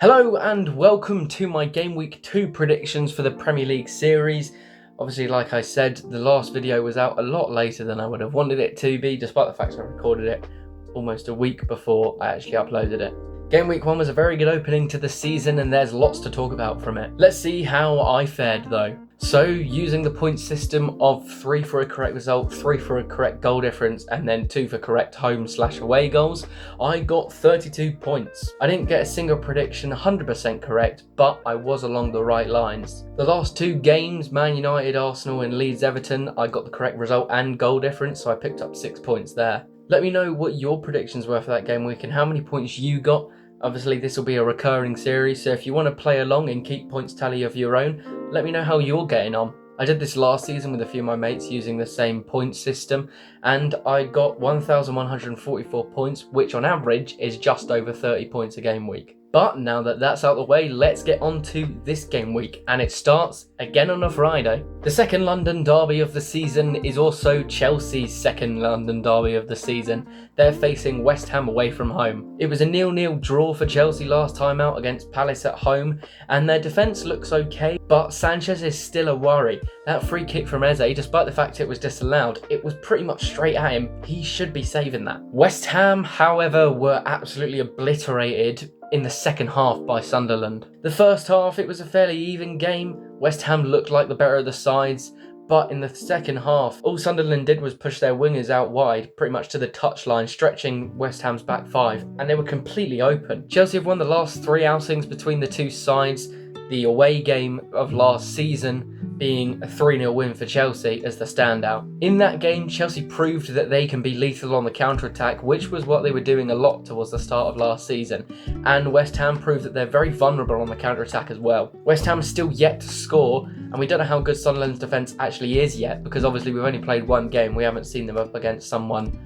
Hello and welcome to my Game Week 2 predictions for the Premier League series. Obviously, like I said, the last video was out a lot later than I would have wanted it to be, despite the fact I recorded it almost a week before I actually uploaded it. Game Week 1 was a very good opening to the season and there's lots to talk about from it. Let's see how I fared though. So, using the point system of 3 for a correct result, 3 for a correct goal difference, and then 2 for correct home/away goals, I got 32 points. I didn't get a single prediction 100% correct, but I was along the right lines. The last 2 games, Man United, Arsenal, and Leeds Everton, I got the correct result and goal difference, so I picked up 6 points there. Let me know what your predictions were for that game week and how many points you got. Obviously, this will be a recurring series, so if you want to play along and keep points tally of your own, let me know how you're getting on. I did this last season with a few of my mates using the same point system, and I got 1,144 points, which on average is just over 30 points a game week. But now that that's out of the way, let's get on to this game week, and it starts again on a Friday. The second London derby of the season is also Chelsea's second London derby of the season. They're facing West Ham away from home. It was a 0-0 draw for Chelsea last time out against Palace at home, and their defence looks okay, but Sanchez is still a worry. That free kick from Eze, despite the fact it was disallowed, it was pretty much straight at him. He should be saving that. West Ham, however, were absolutely obliterated in the second half by Sunderland. The first half, it was a fairly even game. West Ham looked like the better of the sides, but in the second half, all Sunderland did was push their wingers out wide, pretty much to the touchline, stretching West Ham's back 5, and they were completely open. Chelsea have won the last 3 outings between the two sides, the away game of last season being a 3-0 win for Chelsea as the standout. In that game, Chelsea proved that they can be lethal on the counter-attack, which was what they were doing a lot towards the start of last season, and West Ham proved that they're very vulnerable on the counter-attack as well. West Ham is still yet to score, and we don't know how good Sunderland's defence actually is yet, because obviously we've only played 1 game, we haven't seen them up against someone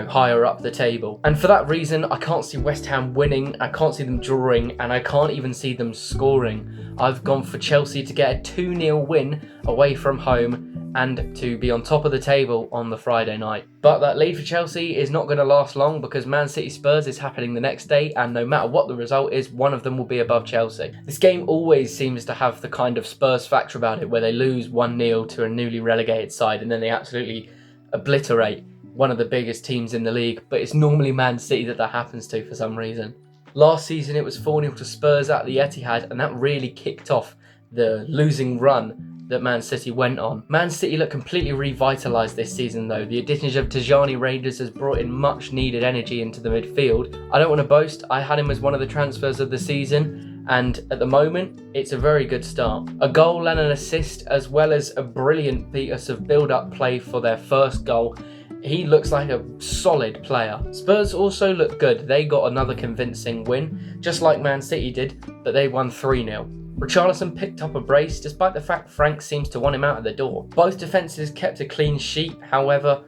higher up the table. And for that reason, I can't see West Ham winning, I can't see them drawing, and I can't even see them scoring. I've gone for Chelsea to get a 2-0 win away from home and to be on top of the table on the Friday night. But that lead for Chelsea is not going to last long because Man City Spurs is happening the next day, and no matter what the result is, one of them will be above Chelsea. This game always seems to have the kind of Spurs factor about it where they lose 1-0 to a newly relegated side and then they absolutely obliterate one of the biggest teams in the league, but it's normally Man City that happens to for some reason. Last season it was 4-0 to Spurs at the Etihad, and that really kicked off the losing run that Man City went on. Man City look completely revitalised this season though. The addition of Tijani Raiders has brought in much needed energy into the midfield. I don't want to boast, I had him as one of the transfers of the season, and at the moment, it's a very good start. A goal and an assist, as well as a brilliant piece of build-up play for their first goal. He looks like a solid player. Spurs also look good. They got another convincing win, just like Man City did, but they won 3-0. Richarlison picked up a brace, despite the fact Frank seems to want him out of the door. Both defences kept a clean sheet, however,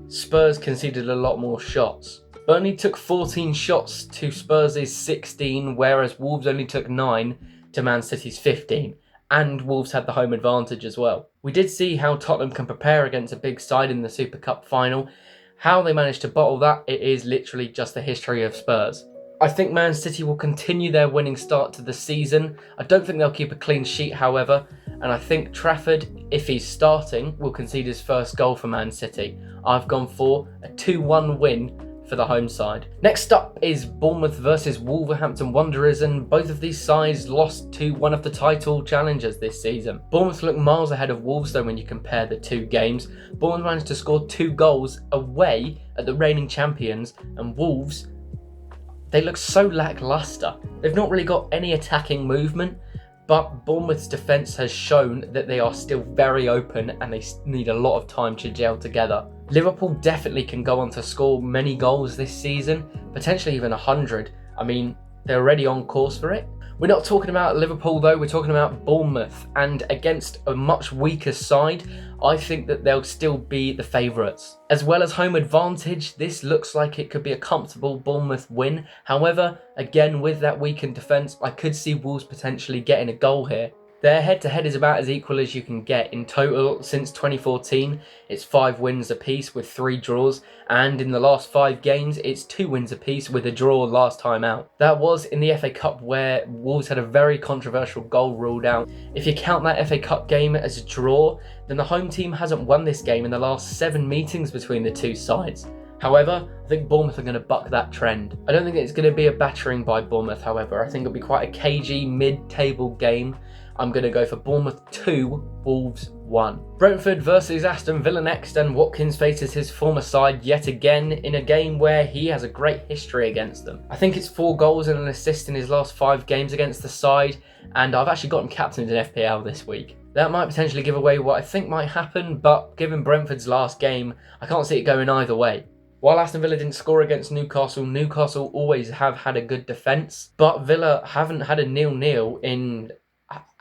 Spurs conceded a lot more shots. Burnley took 14 shots to Spurs' 16, whereas Wolves only took 9 to Man City's 15. And Wolves had the home advantage as well. We did see how Tottenham can prepare against a big side in the Super Cup final. How they managed to bottle that, it is literally just the history of Spurs. I think Man City will continue their winning start to the season. I don't think they'll keep a clean sheet, however, and I think Trafford, if he's starting, will concede his first goal for Man City. I've gone for a 2-1 win for the home side. Next up is Bournemouth versus Wolverhampton Wanderers, and both of these sides lost to one of the title challengers this season. Bournemouth look miles ahead of Wolves though when you compare the 2 games. Bournemouth managed to score 2 goals away at the reigning champions, and Wolves, they look so lacklustre. They've not really got any attacking movement, but Bournemouth's defence has shown that they are still very open and they need a lot of time to gel together. Liverpool definitely can go on to score many goals this season, potentially even 100. I mean, they're already on course for it. We're not talking about Liverpool though, we're talking about Bournemouth, and against a much weaker side, I think that they'll still be the favourites. As well as home advantage, this looks like it could be a comfortable Bournemouth win. However, again with that weakened defence, I could see Wolves potentially getting a goal here. Their head-to-head is about as equal as you can get. In total, since 2014, it's 5 wins apiece with 3 draws, and in the last 5 games, it's 2 wins apiece with a draw last time out. That was in the FA Cup, where Wolves had a very controversial goal ruled out. If you count that FA Cup game as a draw, then the home team hasn't won this game in the last 7 meetings between the two sides. However, I think Bournemouth are going to buck that trend. I don't think it's going to be a battering by Bournemouth, however. I think it'll be quite a cagey, mid-table game. I'm going to go for Bournemouth 2, Wolves 1. Brentford versus Aston Villa next, and Watkins faces his former side yet again in a game where he has a great history against them. I think it's 4 goals and an assist in his last 5 games against the side, and I've actually got him captained in FPL this week. That might potentially give away what I think might happen, but given Brentford's last game, I can't see it going either way. While Aston Villa didn't score against Newcastle, Newcastle always have had a good defence, but Villa haven't had a 0-0 in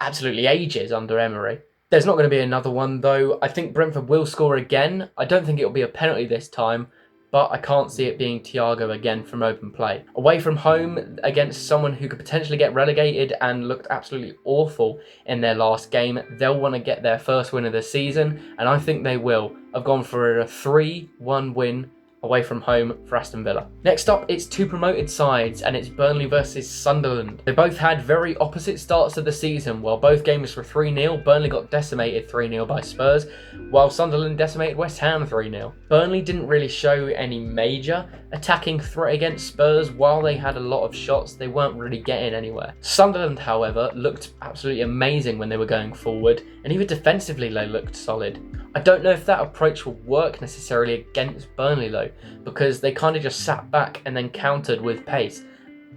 absolutely ages under Emery. There's not going to be another one though. I think Brentford will score again. I don't think it'll be a penalty this time, but I can't see it being Thiago again from open play. Away from home against someone who could potentially get relegated and looked absolutely awful in their last game, they'll want to get their first win of the season, and I think they will. I've gone for a 3-1 win away from home for Aston Villa. Next up, it's 2 promoted sides, and it's Burnley versus Sunderland. They both had very opposite starts to the season. While both games were 3-0, Burnley got decimated 3-0 by Spurs, while Sunderland decimated West Ham 3-0. Burnley didn't really show any major attacking threat against Spurs. While they had a lot of shots, they weren't really getting anywhere. Sunderland, however, looked absolutely amazing when they were going forward, and even defensively they looked solid. I don't know if that approach will work necessarily against Burnley though, because they kind of just sat back and then countered with pace.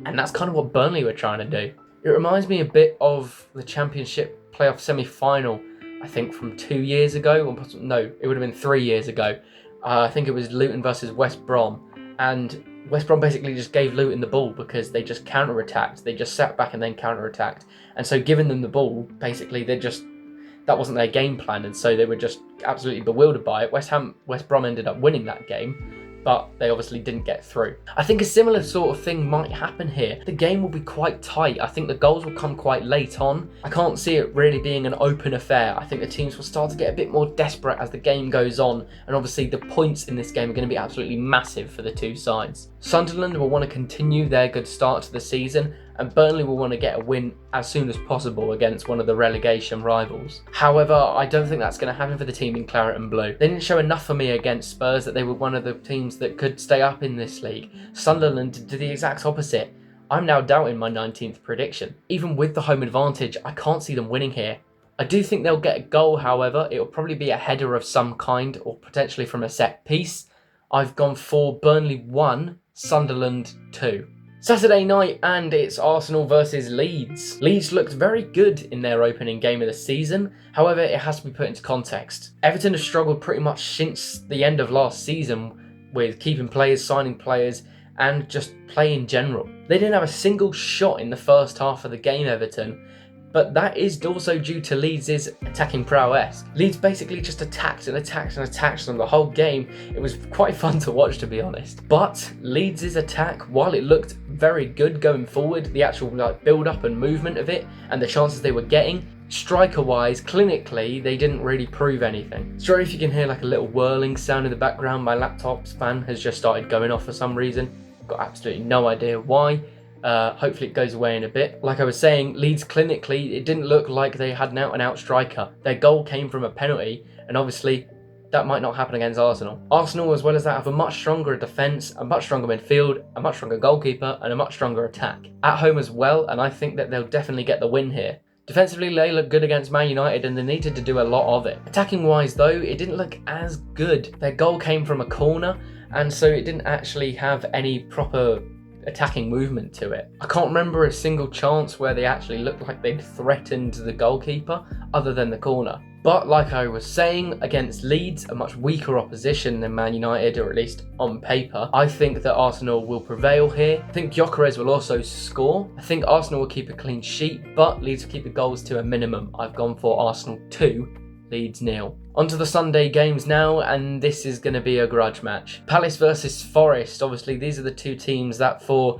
And that's kind of what Burnley were trying to do. It reminds me a bit of the Championship playoff semi-final, I think from 2 years ago, or no, it would have been 3 years ago. I think it was Luton versus West Brom, and West Brom basically just gave Luton the ball because they just counter-attacked. They just sat back and then counter-attacked. And so giving them the ball, basically that wasn't their game plan, and so they were just absolutely bewildered by it. West Brom ended up winning that game, but they obviously didn't get through. I think a similar sort of thing might happen here. The game will be quite tight. I think the goals will come quite late on. I can't see it really being an open affair. I think the teams will start to get a bit more desperate as the game goes on, and obviously the points in this game are going to be absolutely massive for the two sides. Sunderland will want to continue their good start to the season, and Burnley will want to get a win as soon as possible against one of the relegation rivals. However, I don't think that's going to happen for the team in claret and blue. They didn't show enough for me against Spurs that they were one of the teams that could stay up in this league. Sunderland did the exact opposite. I'm now doubting my 19th prediction. Even with the home advantage, I can't see them winning here. I do think they'll get a goal, however. It will probably be a header of some kind, or potentially from a set piece. I've gone for Burnley 1, Sunderland 2. Saturday night, and it's Arsenal versus Leeds. Leeds looked very good in their opening game of the season. However, it has to be put into context. Everton have struggled pretty much since the end of last season with keeping players, signing players, and just play in general. They didn't have a single shot in the first half of the game, Everton, but that is also due to Leeds' attacking prowess. Leeds basically just attacked and attacked and attacked them the whole game. It was quite fun to watch, to be honest. But Leeds' attack, while it looked very good going forward, the actual build-up and movement of it and the chances they were getting, striker-wise, clinically, they didn't really prove anything. Sorry if you can hear like a little whirling sound in the background. My laptop's fan has just started going off for some reason. I've got absolutely no idea why. Hopefully it goes away in a bit. Like I was saying, Leeds clinically, it didn't look like they had an out-and-out striker. Their goal came from a penalty, and obviously that might not happen against Arsenal. Arsenal, as well as that, have a much stronger defence, a much stronger midfield, a much stronger goalkeeper, and a much stronger attack. At home as well, and I think that they'll definitely get the win here. Defensively, they look good against Man United, and they needed to do a lot of it. Attacking-wise, though, it didn't look as good. Their goal came from a corner, and so it didn't actually have any proper attacking movement to it. I can't remember a single chance where they actually looked like they'd threatened the goalkeeper other than the corner. But like I was saying, against Leeds, a much weaker opposition than Man United, or at least on paper, I think that Arsenal will prevail here. I think Gyökeres will also score. I think Arsenal will keep a clean sheet, but Leeds will keep the goals to a minimum. I've gone for Arsenal 2, Leeds 0. On to the Sunday games now, and this is going to be a grudge match. Palace versus Forest. Obviously, these are the two teams that for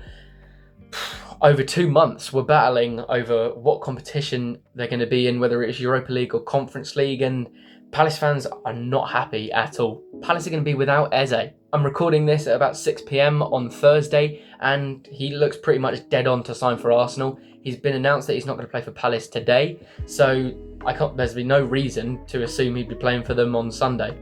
over 2 months were battling over what competition they're going to be in, whether it's Europa League or Conference League, and Palace fans are not happy at all. Palace are going to be without Eze. I'm recording this at about 6 p.m. on Thursday, and he looks pretty much dead on to sign for Arsenal. He's been announced that he's not going to play for Palace today, so there's been no reason to assume he'd be playing for them on Sunday.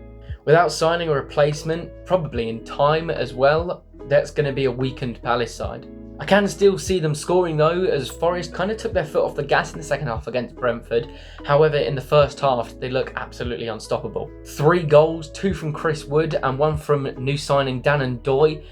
Without signing a replacement, probably in time as well, that's going to be a weakened Palace side. I can still see them scoring though, as Forest kind of took their foot off the gas in the second half against Brentford. However, in the first half, they look absolutely unstoppable. 3 goals, 2 from Chris Wood and 1 from new signing Dan Ndoye.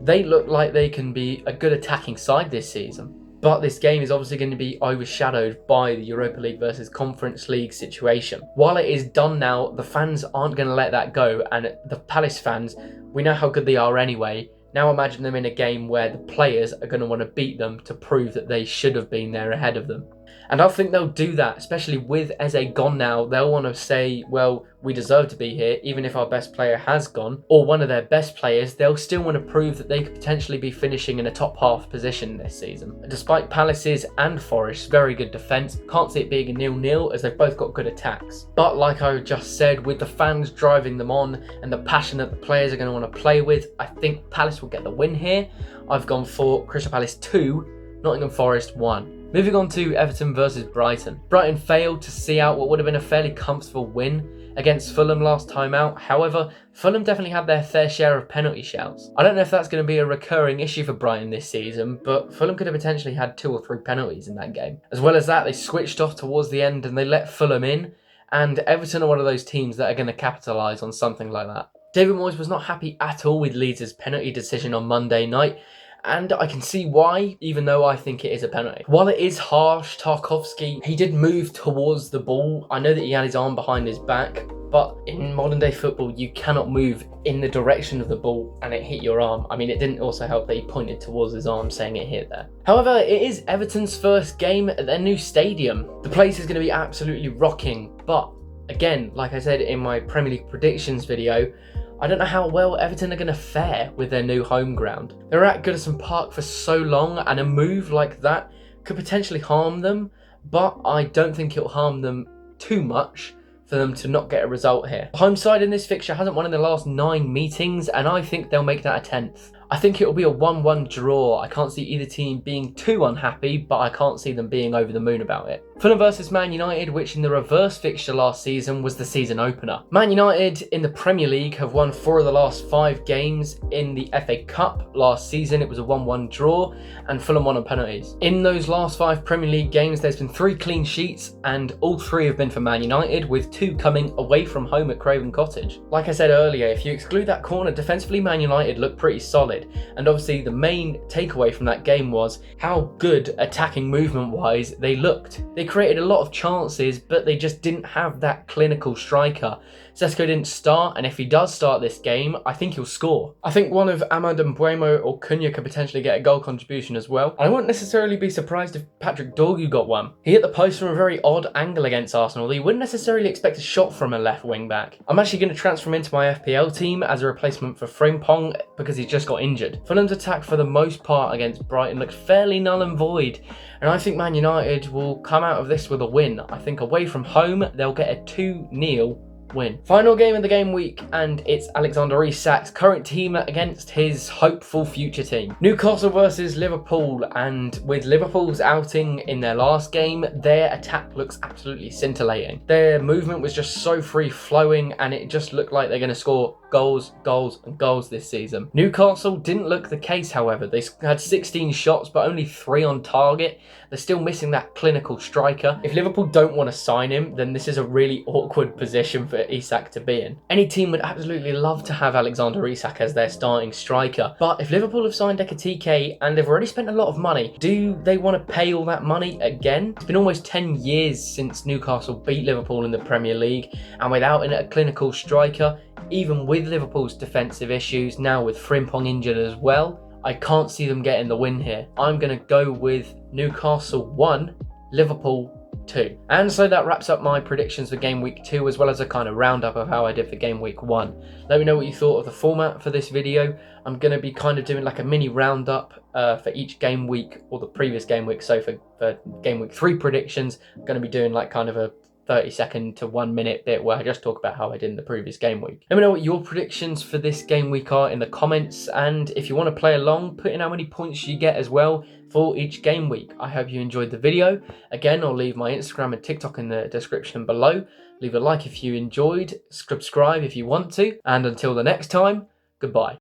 They look like they can be a good attacking side this season. But this game is obviously going to be overshadowed by the Europa League versus Conference League situation. While it is done now, the fans aren't going to let that go, and the Palace fans, we know how good they are anyway. Now imagine them in a game where the players are going to want to beat them to prove that they should have been there ahead of them. And I think they'll do that, especially with Eze gone now. They'll want to say, well, we deserve to be here, even if our best player has gone, or one of their best players. They'll still want to prove that they could potentially be finishing in a top half position this season. Despite Palace's and Forest's very good defence, can't see it being a 0-0 as they've both got good attacks. But like I just said, with the fans driving them on and the passion that the players are going to want to play with, I think Palace will get the win here. I've gone for Crystal Palace 2, Nottingham Forest 1. Moving on to Everton versus Brighton. Brighton failed to see out what would have been a fairly comfortable win against Fulham last time out. However, Fulham definitely had their fair share of penalty shouts. I don't know if that's going to be a recurring issue for Brighton this season, but Fulham could have potentially had 2 or 3 penalties in that game. As well as that, they switched off towards the end and they let Fulham in, and Everton are one of those teams that are going to capitalise on something like that. David Moyes was not happy at all with Leeds' penalty decision on Monday night, and I can see why, even though I think it is a penalty. While it is harsh, Tarkowski, he did move towards the ball. I know that he had his arm behind his back, but in modern day football, you cannot move in the direction of the ball and it hit your arm. I mean, it didn't also help that he pointed towards his arm saying it hit there. However, it is Everton's first game at their new stadium. The place is going to be absolutely rocking, but again, like I said in my Premier League predictions video, I don't know how well Everton are going to fare with their new home ground. They're at Goodison Park for so long, and a move like that could potentially harm them, but I don't think it'll harm them too much for them to not get a result here. The home side in this fixture hasn't won in the last 9 meetings, and I think they'll make that a 10th. I think it'll be a 1-1 draw. I can't see either team being too unhappy, but I can't see them being over the moon about it. Fulham versus Man United, which in the reverse fixture last season was the season opener. Man United in the Premier League have won 4 of the last 5 games. In the FA Cup last season, it was a 1-1 draw, and Fulham won on penalties. In those last 5 Premier League games, there's been 3 clean sheets, and all 3 have been for Man United, with 2 coming away from home at Craven Cottage. Like I said earlier, if you exclude that corner, defensively Man United look pretty solid. And obviously the main takeaway from that game was how good attacking movement wise they looked. They created a lot of chances, but they just didn't have that clinical striker. Sesko didn't start, and if he does start this game, I think he'll score. I think one of Amad Mbuemo or Cunha could potentially get a goal contribution as well. And I wouldn't necessarily be surprised if Patrick Dorgu got one. He hit the post from a very odd angle against Arsenal, although you wouldn't necessarily expect a shot from a left wing back. I'm actually going to transfer him into my FPL team as a replacement for Frimpong because he's just got injured. Fulham's attack for the most part against Brighton looked fairly null and void, and I think Man United will come out of this with a win. I think away from home, they'll get a 2-0 win. Final game of the game week, and it's Alexander Isak's current team against his hopeful future team. Newcastle versus Liverpool, and with Liverpool's outing in their last game, their attack looks absolutely scintillating. Their movement was just so free flowing, and it just looked like they're going to score goals, goals and goals this season. Newcastle didn't look the case, however. They had 16 shots but only 3 on target. They're still missing that clinical striker. If Liverpool don't want to sign him, then this is a really awkward position for Isak to be in. Any team would absolutely love to have Alexander Isak as their starting striker, but if Liverpool have signed Ekitike and they've already spent a lot of money, do they want to pay all that money again? It's been almost 10 years since Newcastle beat Liverpool in the Premier League, and without a clinical striker, even with Liverpool's defensive issues, now with Frimpong injured as well, I can't see them getting the win here. I'm going to go with Newcastle 1, Liverpool 2. And so that wraps up my predictions for Game Week 2, as well as a kind of roundup of how I did for Game Week 1. Let me know what you thought of the format for this video. I'm going to be kind of doing like a mini roundup for each game week, or the previous game week. So for Game Week 3 predictions, I'm going to be doing like kind of a 30-second to 1 minute bit where I just talk about how I did in the previous game week. Let me know what your predictions for this game week are in the comments, and if you want to play along, put in how many points you get as well for each game week. I hope you enjoyed the video. Again, I'll leave my Instagram and TikTok in the description below. Leave a like if you enjoyed, subscribe if you want to, and until the next time, goodbye.